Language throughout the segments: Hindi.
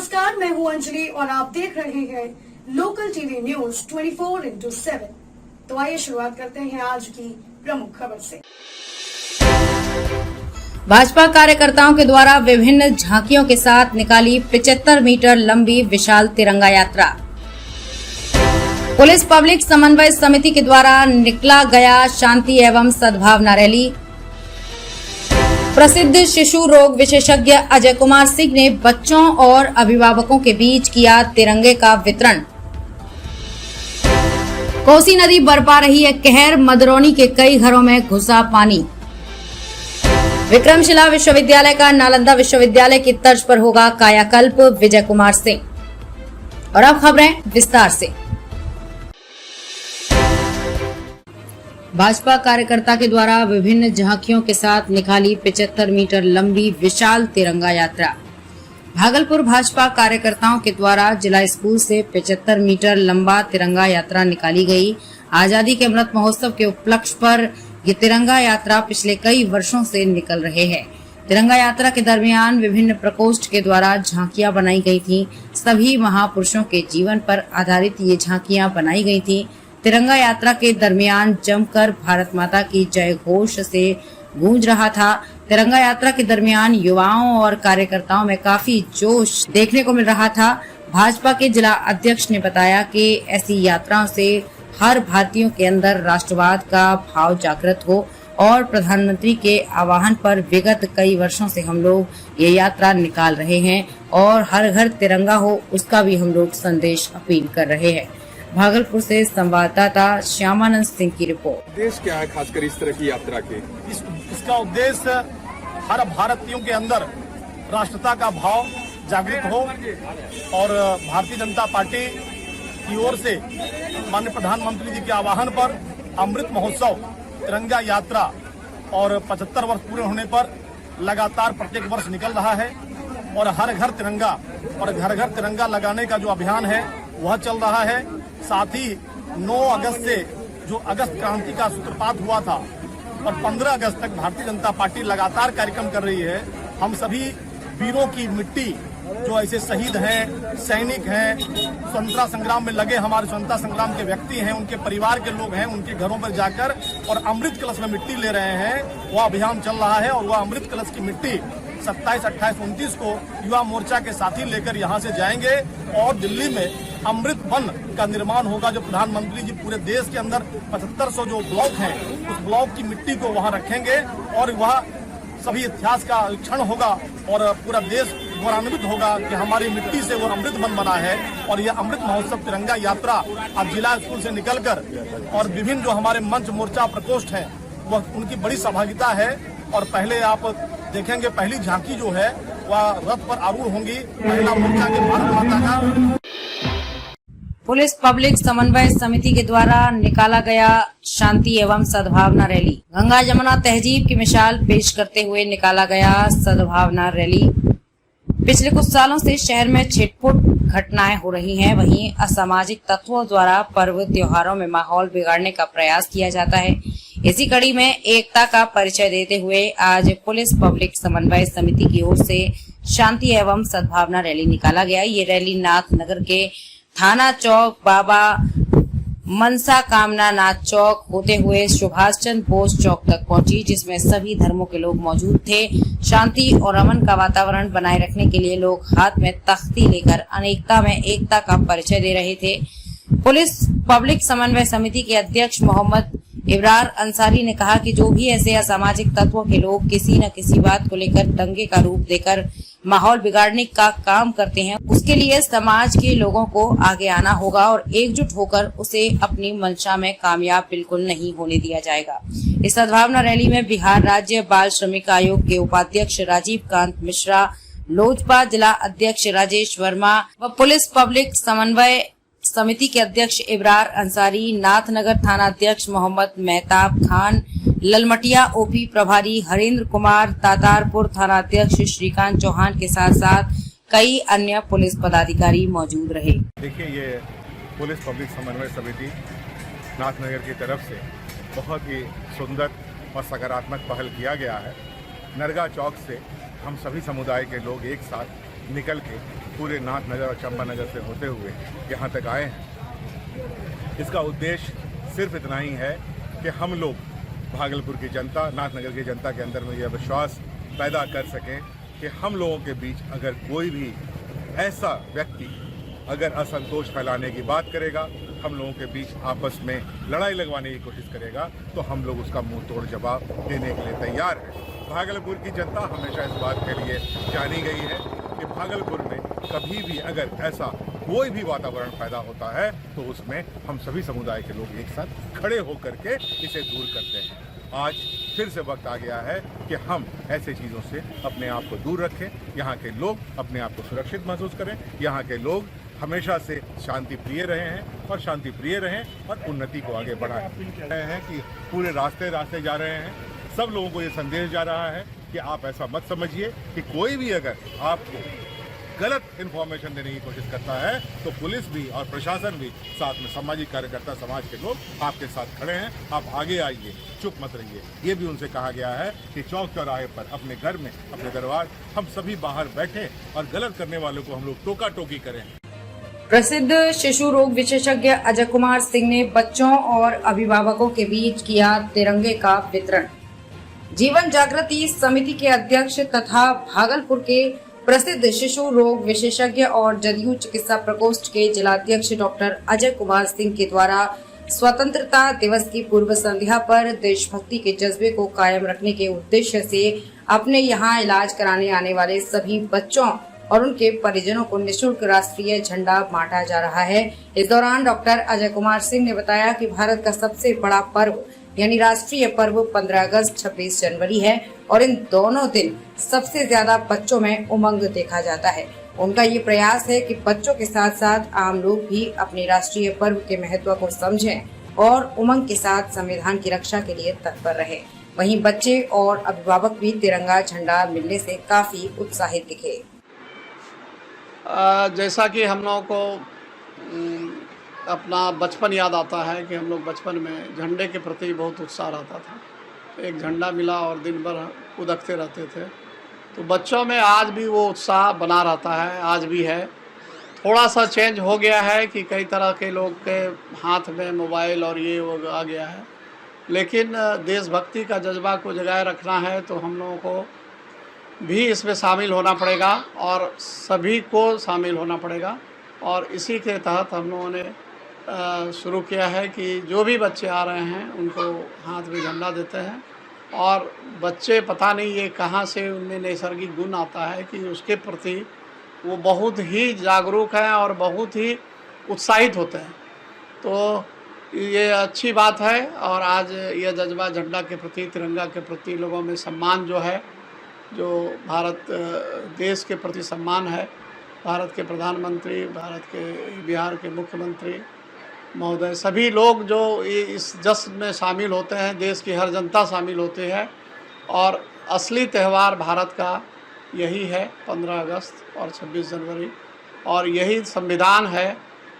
नमस्कार, मैं हूं अंजलि और आप देख रहे हैं लोकल टीवी न्यूज 24x7। तो आइए शुरुआत करते हैं आज की प्रमुख खबर से। भाजपा कार्यकर्ताओं के द्वारा विभिन्न झांकियों के साथ निकाली 75 मीटर लंबी विशाल तिरंगा यात्रा। पुलिस पब्लिक समन्वय समिति के द्वारा निकला गया शांति एवं सद्भावना रैली। प्रसिद्ध शिशु रोग विशेषज्ञ अजय कुमार सिंह ने बच्चों और अभिभावकों के बीच किया तिरंगे का वितरण। कोसी नदी बरपा रही है कहर, मदरौनी के कई घरों में घुसा पानी। विक्रमशिला विश्वविद्यालय का नालंदा विश्वविद्यालय की तर्ज पर होगा कायाकल्प, विजय कुमार सिंह। और अब खबरें विस्तार से। भाजपा कार्यकर्ता के द्वारा विभिन्न झांकियों के साथ निकाली 75 मीटर लंबी विशाल तिरंगा यात्रा। भागलपुर भाजपा कार्यकर्ताओं के द्वारा जिला स्कूल से 75 मीटर लंबा तिरंगा यात्रा निकाली गई। आजादी के अमृत महोत्सव के उपलक्ष्य पर ये तिरंगा यात्रा पिछले कई वर्षों से निकल रहे हैं। तिरंगा यात्रा के दरमियान विभिन्न प्रकोष्ठ के द्वारा झांकियां बनाई गई थी। सभी महापुरुषों के जीवन पर आधारित ये झांकियां बनाई गई थी। तिरंगा यात्रा के दरमियान जमकर भारत माता की जय घोष से गूंज रहा था। तिरंगा यात्रा के दरमियान युवाओं और कार्यकर्ताओं में काफी जोश देखने को मिल रहा था। भाजपा के जिला अध्यक्ष ने बताया कि ऐसी यात्राओं से हर भारतीयों के अंदर राष्ट्रवाद का भाव जागृत हो और प्रधानमंत्री के आह्वान पर विगत कई वर्षों से हम लोग ये यात्रा निकाल रहे हैं और हर घर तिरंगा हो उसका भी हम लोग संदेश अपील कर रहे हैं। भागलपुर से संवाददाता श्यामानंद सिंह की रिपोर्ट। उद्देश्य क्या है खासकर इस तरह की यात्रा के? इसका उद्देश्य हर भारतीयों के अंदर राष्ट्रता का भाव जागृत हो और भारतीय जनता पार्टी की ओर से माननीय प्रधानमंत्री जी के आह्वान पर अमृत महोत्सव तिरंगा यात्रा और 75 वर्ष पूरे होने पर लगातार प्रत्येक वर्ष निकल रहा है और हर घर तिरंगा और घर घर तिरंगा लगाने का जो अभियान है वह चल रहा है। साथ ही 9 अगस्त से जो अगस्त क्रांति का सूत्रपात हुआ था और 15 अगस्त तक भारतीय जनता पार्टी लगातार कार्यक्रम कर रही है। हम सभी वीरों की मिट्टी जो ऐसे शहीद हैं, सैनिक हैं, स्वतंत्रता संग्राम में लगे हमारे स्वतंत्रता संग्राम के व्यक्ति हैं, उनके परिवार के लोग हैं, उनके घरों पर जाकर और अमृत कलश में मिट्टी ले रहे हैं। वह अभियान चल रहा है और वह अमृत कलश की मिट्टी 27, 28, 29 को युवा मोर्चा के साथी लेकर यहां से जाएंगे और दिल्ली में अमृत वन का निर्माण होगा। जो प्रधानमंत्री जी पूरे देश के अंदर 7500 जो ब्लॉक हैं उस ब्लॉक की मिट्टी को वहां रखेंगे और वह सभी इतिहास का क्षण होगा और पूरा देश गौरवान्वित होगा कि हमारी मिट्टी से वो अमृत वन बना है। और यह अमृत महोत्सव तिरंगा यात्रा अब जिला स्कूल से निकलकर और विभिन्न जो हमारे मंच मोर्चा प्रकोष्ठ हैं वह उनकी बड़ी सहभागिता है। और पहले आप देखेंगे पहली झांकी जो है वह रथ पर आरूढ़ होंगी महिला मोर्चा के भारत माता का। पुलिस पब्लिक समन्वय समिति के द्वारा निकाला गया शांति एवं सद्भावना रैली। गंगा जमुना तहजीब की मिसाल पेश करते हुए निकाला गया सद्भावना रैली। पिछले कुछ सालों से शहर में छिटपुट घटनाएं हो रही हैं, वहीं असामाजिक तत्वों द्वारा पर्व त्योहारों में माहौल बिगाड़ने का प्रयास किया जाता है। इसी कड़ी में एकता का परिचय देते हुए आज पुलिस पब्लिक समन्वय समिति की ओर से शांति एवं सद्भावना रैली निकाला गया। ये रैली नाथ नगर के थाना चौक बाबा मनसा कामना नाथ चौक होते हुए सुभाष चंद्र बोस चौक तक पहुंची, जिसमें सभी धर्मों के लोग मौजूद थे। शांति और अमन का वातावरण बनाए रखने के लिए लोग हाथ में तख्ती लेकर अनेकता में एकता का परिचय दे रहे थे। पुलिस पब्लिक समन्वय समिति के अध्यक्ष मोहम्मद इब्रार अंसारी ने कहा कि जो भी ऐसे असामाजिक तत्वों के लोग किसी न किसी बात को लेकर दंगे का रूप देकर माहौल बिगाड़ने का काम करते हैं, उसके लिए समाज के लोगों को आगे आना होगा और एकजुट होकर उसे अपनी मंशा में कामयाब बिल्कुल नहीं होने दिया जाएगा। इस सद्भावना रैली में बिहार राज्य बाल श्रमिक आयोग के उपाध्यक्ष राजीव कांत मिश्रा, लोजपा जिला अध्यक्ष राजेश वर्मा व पुलिस पब्लिक समन्वय समिति के अध्यक्ष इब्रार अंसारी, नाथनगर थाना अध्यक्ष मोहम्मद मेहताब खान, ललमटिया ओपी प्रभारी हरेंद्र कुमार, तातारपुर थाना अध्यक्ष श्रीकांत चौहान के साथ साथ कई अन्य पुलिस पदाधिकारी मौजूद रहे। देखिए, ये पुलिस पब्लिक समन्वय समिति नाथनगर की तरफ से बहुत ही सुंदर और सकारात्मक पहल किया गया है। नरगा चौक से हम सभी समुदाय के लोग एक साथ निकल के पूरे नाथनगर और चंपानगर से होते हुए यहाँ तक आए हैं। इसका उद्देश्य सिर्फ इतना ही है कि हम लोग भागलपुर की जनता, नाथनगर की जनता के अंदर में यह विश्वास पैदा कर सकें कि हम लोगों के बीच अगर कोई भी ऐसा व्यक्ति अगर असंतोष फैलाने की बात करेगा, हम लोगों के बीच आपस में लड़ाई लगवाने की कोशिश करेगा, तो हम लोग उसका मुंह तोड़ जवाब देने के लिए तैयार हैं। भागलपुर की जनता हमेशा इस बात के लिए जानी गई है कि भागलपुर में कभी भी अगर ऐसा कोई भी वातावरण पैदा होता है तो उसमें हम सभी समुदाय के लोग एक साथ खड़े होकर के इसे दूर करते हैं। आज फिर से वक्त आ गया है कि हम ऐसे चीज़ों से अपने आप को दूर रखें। यहाँ के लोग अपने आप को सुरक्षित महसूस करें। यहाँ के लोग हमेशा से शांति प्रिय रहे हैं और शांति प्रिय रहें और उन्नति को आगे बढ़ाएं। रहे हैं कि पूरे रास्ते जा रहे हैं। सब लोगों को ये संदेश जा रहा है कि आप ऐसा मत समझिए कि कोई भी अगर आपको गलत इन्फॉर्मेशन देने की कोशिश करता है तो पुलिस भी और प्रशासन भी, साथ में सामाजिक कार्यकर्ता, समाज के लोग आपके साथ खड़े हैं। आप आगे आइए, चुप मत रहिए। ये भी उनसे कहा गया है कि चौक चौराहे पर, अपने घर में, अपने दरबार, हम सभी बाहर बैठे और गलत करने वालों को हम लोग टोका टोकी करें। प्रसिद्ध शिशु रोग विशेषज्ञ अजय कुमार सिंह ने बच्चों और अभिभावकों के बीच किया तिरंगे का वितरण। जीवन जागृति समिति के अध्यक्ष तथा भागलपुर के प्रसिद्ध शिशु रोग विशेषज्ञ और जदयू चिकित्सा प्रकोष्ठ के जिलाध्यक्ष डॉक्टर अजय कुमार सिंह के द्वारा स्वतंत्रता दिवस की पूर्व संध्या पर देशभक्ति के जज्बे को कायम रखने के उद्देश्य से अपने यहाँ इलाज कराने आने वाले सभी बच्चों और उनके परिजनों को निःशुल्क राष्ट्रीय झंडा बांटा जा रहा है। इस दौरान डॉक्टर अजय कुमार सिंह ने बताया कि भारत का सबसे बड़ा पर्व यानी राष्ट्रीय पर्व 15 अगस्त 26 जनवरी है और इन दोनों दिन सबसे ज्यादा बच्चों में उमंग देखा जाता है। उनका ये प्रयास है कि बच्चों के साथ साथ आम लोग भी अपने राष्ट्रीय पर्व के महत्व को समझें और उमंग के साथ संविधान की रक्षा के लिए तत्पर रहे। वहीं बच्चे और अभिभावक भी तिरंगा झंडा मिलने से काफी उत्साहित दिखे। जैसा कि हम लोगों को अपना बचपन याद आता है कि हम लोग बचपन में झंडे के प्रति बहुत उत्साह रहता था। एक झंडा मिला और दिन भर उदकते रहते थे, तो बच्चों में आज भी वो उत्साह बना रहता है, आज भी है। थोड़ा सा चेंज हो गया है कि कई तरह के लोग के हाथ में मोबाइल और ये वो आ गया है, लेकिन देशभक्ति का जज्बा को जगाए रखना है तो हम लोगों को भी इसमें शामिल होना पड़ेगा और सभी को शामिल होना पड़ेगा। और इसी के तहत हम लोगों ने शुरू किया है कि जो भी बच्चे आ रहे हैं उनको हाथ में झंडा देते हैं और बच्चे पता नहीं ये कहाँ से उनमें नैसर्गिक गुण आता है कि उसके प्रति वो बहुत ही जागरूक हैं और बहुत ही उत्साहित होते हैं। तो ये अच्छी बात है और आज ये जज्बा झंडा के प्रति, तिरंगा के प्रति लोगों में सम्मान जो है, जो भारत देश के प्रति सम्मान है, भारत के प्रधानमंत्री, भारत के बिहार के मुख्यमंत्री महोदय, सभी लोग जो इस जश्न में शामिल होते हैं, देश की हर जनता शामिल होती है और असली त्यौहार भारत का यही है 15 अगस्त और 26 जनवरी और यही संविधान है,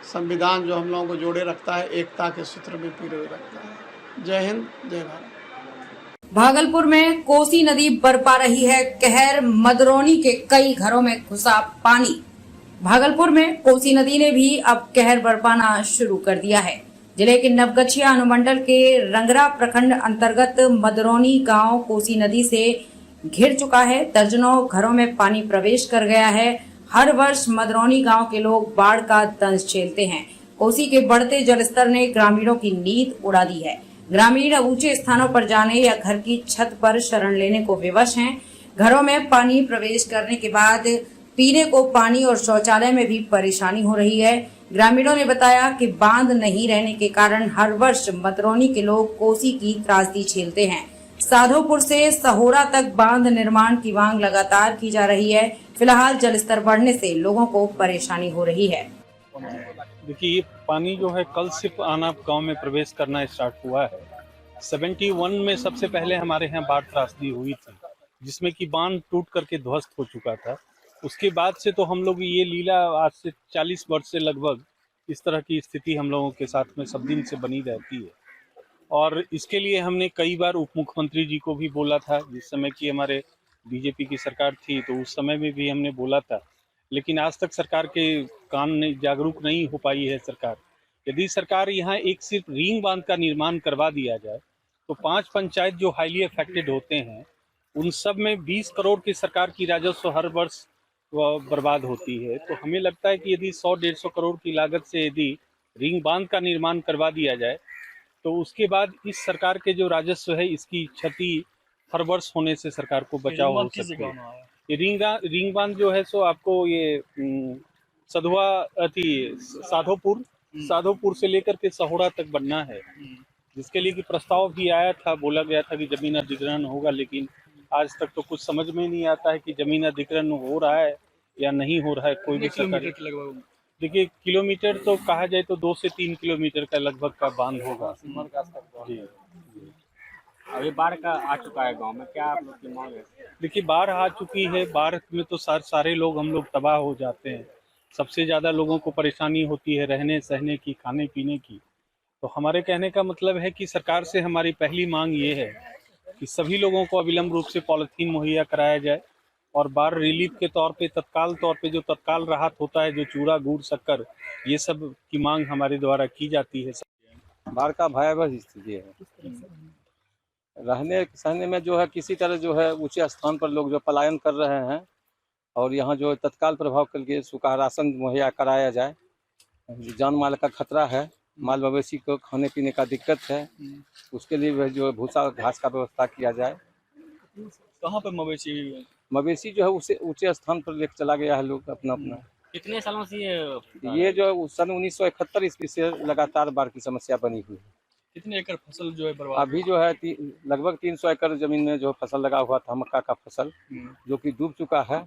संविधान जो हम लोगों को जोड़े रखता है, एकता के सूत्र में पिरोए रखता है। जय हिंद, जय भारत। भागलपुर में कोसी नदी बरपा रही है कहर, मदरौनी के कई घरों में घुसा पानी। भागलपुर में कोसी नदी ने भी अब कहर बरपाना शुरू कर दिया है। जिले के नवगछिया अनुमंडल के रंगरा प्रखंड अंतर्गत मदरौनी गांव कोसी नदी से घिर चुका है। दर्जनों घरों में पानी प्रवेश कर गया है। हर वर्ष मदरौनी गांव के लोग बाढ़ का दंश झेलते हैं। कोसी के बढ़ते जलस्तर ने ग्रामीणों की नींद उड़ा दी है। ग्रामीण ऊंचे स्थानों पर जाने या घर की छत पर शरण लेने को विवश हैं। घरों में पानी प्रवेश करने के बाद पीने को पानी और शौचालय में भी परेशानी हो रही है। ग्रामीणों ने बताया कि बांध नहीं रहने के कारण हर वर्ष मदरौनी के लोग कोसी की त्रासदी झेलते हैं। साधोपुर से सहोरा तक बांध निर्माण की मांग लगातार की जा रही है। फिलहाल जलस्तर बढ़ने से लोगों को परेशानी हो रही है। देखिए, ये पानी जो है कल से आना गांव में प्रवेश करना स्टार्ट हुआ है। 71 में सबसे पहले हमारे यहाँ बाढ़ त्रासदी हुई थी, जिसमें कि बांध टूट करके ध्वस्त हो चुका था। उसके बाद से तो हम लोग ये लीला आज से 40 वर्ष से लगभग इस तरह की स्थिति हम लोगों के साथ में सब दिन से बनी रहती है। और इसके लिए हमने कई बार उप मुख्यमंत्री जी को भी बोला था, जिस समय की हमारे बीजेपी की सरकार थी तो उस समय में भी हमने बोला था। लेकिन आज तक सरकार के कान नहीं जागरूक नहीं हो पाई है सरकार। यदि सरकार यहाँ एक सिर्फ रिंग बांध का निर्माण करवा दिया जाए तो 5 पंचायत जो हाईली अफेक्टेड होते हैं उन सब में 20 करोड़ की सरकार की राजस्व हर वर्ष बर्बाद होती है। तो हमें लगता है कि यदि 100-150 करोड़ की लागत से यदि रिंग बांध का निर्माण करवा दिया जाए तो उसके बाद इस सरकार के जो राजस्व है इसकी क्षति हर वर्ष होने से सरकार को बचाव हो सकता है। ये रिंग बांध जो है सो आपको ये साधोपुर से लेकर के सहोड़ा तक बनना है, जिसके लिए कि प्रस्ताव भी आया था। बोला गया था कि जमीन अधिग्रहण होगा, लेकिन आज तक तो कुछ समझ में नहीं आता है कि जमीन अधिग्रहण हो रहा है या नहीं हो रहा है। कोई भी सरकार देखिए किलोमीटर तो कहा जाए तो 2 से 3 किलोमीटर का लगभग का बांध होगा। जी अभी बाढ़ का आ चुका है गांव में, क्या आप लोग की मांग है? देखिए बाढ़ आ चुकी है, बाढ़ में तो सारे लोग हम लोग तबाह हो जाते हैं। सबसे ज़्यादा लोगों को परेशानी होती है रहने सहने की, खाने पीने की। तो हमारे कहने का मतलब है कि सरकार से हमारी पहली मांग ये है कि सभी लोगों को अविलंब रूप से पॉलीथीन मुहैया कराया जाए और बाढ़ रिलीफ के तौर पे तत्काल तौर पे जो तत्काल राहत होता है, जो चूड़ा गुड़ शक्कर, ये सब की मांग हमारे द्वारा की जाती है। बाढ़ का भयावह स्थिति है। रहने सहने में जो है किसी तरह जो है ऊंचे स्थान पर लोग जो पलायन कर रहे हैं और यहाँ जो तत्काल प्रभाव करके सूखा राशन मुहैया कराया जाए। जान माल का खतरा है, माल मवेशी को खाने पीने का दिक्कत है, उसके लिए जो भूसा घास का व्यवस्था किया जाए। कहाँ पे मवेशी जो है उसे ऊंचे स्थान पर लेकर चला गया है लोग अपना। कितने सालों से ये जो सन 1971 ईस्वी से लगातार बाढ़ की समस्या बनी हुई है। कितने एकड़ फसल जो है बर्बाद? अभी जो है लगभग 300 एकड़ जमीन में जो फसल लगा हुआ था मक्का का फसल, जो कि डूब चुका है।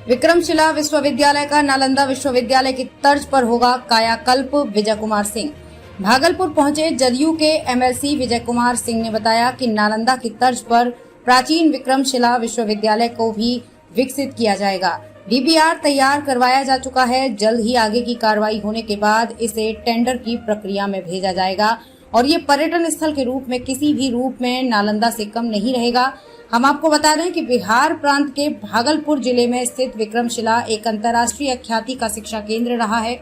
विक्रमशिला विश्वविद्यालय का नालंदा विश्वविद्यालय की तर्ज पर होगा कायाकल्प। विजय कुमार सिंह भागलपुर पहुंचे जदयू के एमएलसी विजय कुमार सिंह ने बताया कि नालंदा की तर्ज पर प्राचीन विक्रमशिला विश्वविद्यालय को भी विकसित किया जाएगा। डीपीआर तैयार करवाया जा चुका है। जल्द ही आगे की कार्रवाई होने के बाद इसे टेंडर की प्रक्रिया में भेजा जाएगा और ये पर्यटन स्थल के रूप में किसी भी रूप में नालंदा से कम नहीं रहेगा। हम आपको बता दें कि बिहार प्रांत के भागलपुर जिले में स्थित विक्रमशिला एक अंतर्राष्ट्रीय ख्याति का शिक्षा केंद्र रहा है।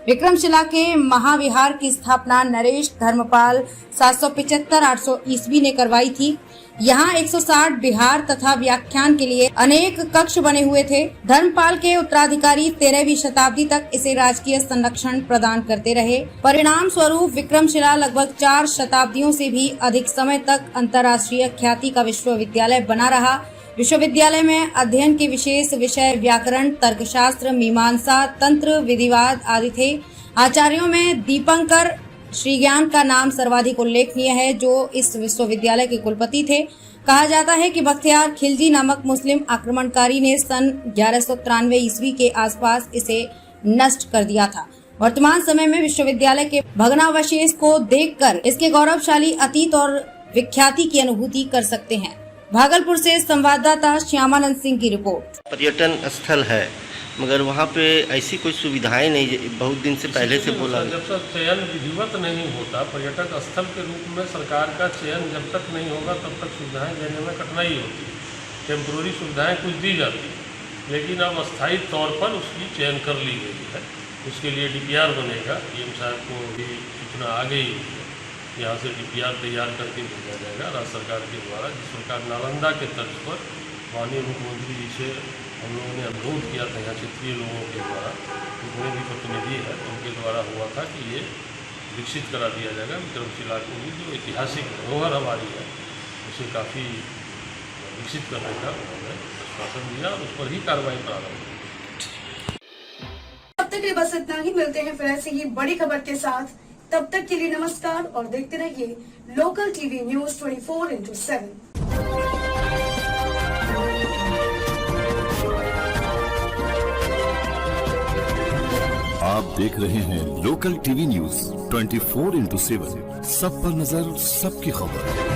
विक्रमशिला के महाविहार की स्थापना नरेश धर्मपाल 775-800 ईस्वी ने करवाई थी। यहाँ 160 विहार तथा व्याख्यान के लिए अनेक कक्ष बने हुए थे। धर्मपाल के उत्तराधिकारी 13वीं शताब्दी तक इसे राजकीय संरक्षण प्रदान करते रहे। परिणाम स्वरूप विक्रमशिला लगभग 4 शताब्दियों से भी अधिक समय तक अंतर्राष्ट्रीय ख्याति का विश्वविद्यालय बना रहा। विश्वविद्यालय में अध्ययन के विशेष विषय व्याकरण, तर्कशास्त्र, मीमांसा, तंत्र, विधिवाद आदि थे। आचार्यों में दीपंकर श्रीज्ञान का नाम सर्वाधिक उल्लेखनीय है, जो इस विश्वविद्यालय के कुलपति थे। कहा जाता है कि बख्तियार खिलजी नामक मुस्लिम आक्रमणकारी ने सन 1193 ईस्वी के आसपास इसे नष्ट कर दिया था। वर्तमान समय में विश्वविद्यालय के भग्नावशेष को देखकर इसके गौरवशाली अतीत और विख्याति की अनुभूति कर सकते हैं। भागलपुर से संवाददाता श्यामानंद सिंह की रिपोर्ट। पर्यटन स्थल है मगर वहाँ पे ऐसी कोई सुविधाएं नहीं, बहुत दिन से पहले से बोला। जब तक चयन विधिवत नहीं होता, पर्यटक स्थल के रूप में सरकार का चयन जब तक नहीं होगा तब तक सुविधाएं देने में कठिनाई होती है। टेम्प्रोरी सुविधाएं कुछ दी जाती है, लेकिन अब अस्थायी तौर पर उसकी चयन कर ली गई है। उसके लिए डीपीआर बनेगा। डीएम साहब को भी सूचना आ गई है, यहाँ से डीपीआर तैयार करके भेजा जाएगा राज्य सरकार के द्वारा। जिस प्रकार नालंदा के तर्ज पर माननीय मुख्यमंत्री जी से हम लोगों ने अनुरोध किया था, यहाँ क्षेत्रीय लोगों के द्वारा, जितने भी प्रतिनिधि हैं उनके द्वारा हुआ था कि ये विकसित करा दिया जाएगा। विक्रमशिला को भी जो ऐतिहासिक धरोहर हमारी है उसे काफ़ी विकसित करने का उन्होंने आश्वासन दिया और उस पर ही कार्रवाई प्रारंभ हुई। अब तक के लिए बस इतना ही। मिलते हैं फिर ऐसे ही बड़ी खबर के साथ। तब तक के लिए नमस्कार और देखते रहिए लोकल टीवी न्यूज 24/7। आप देख रहे हैं लोकल टीवी न्यूज 24/7। सब पर नजर, सबकी खबर।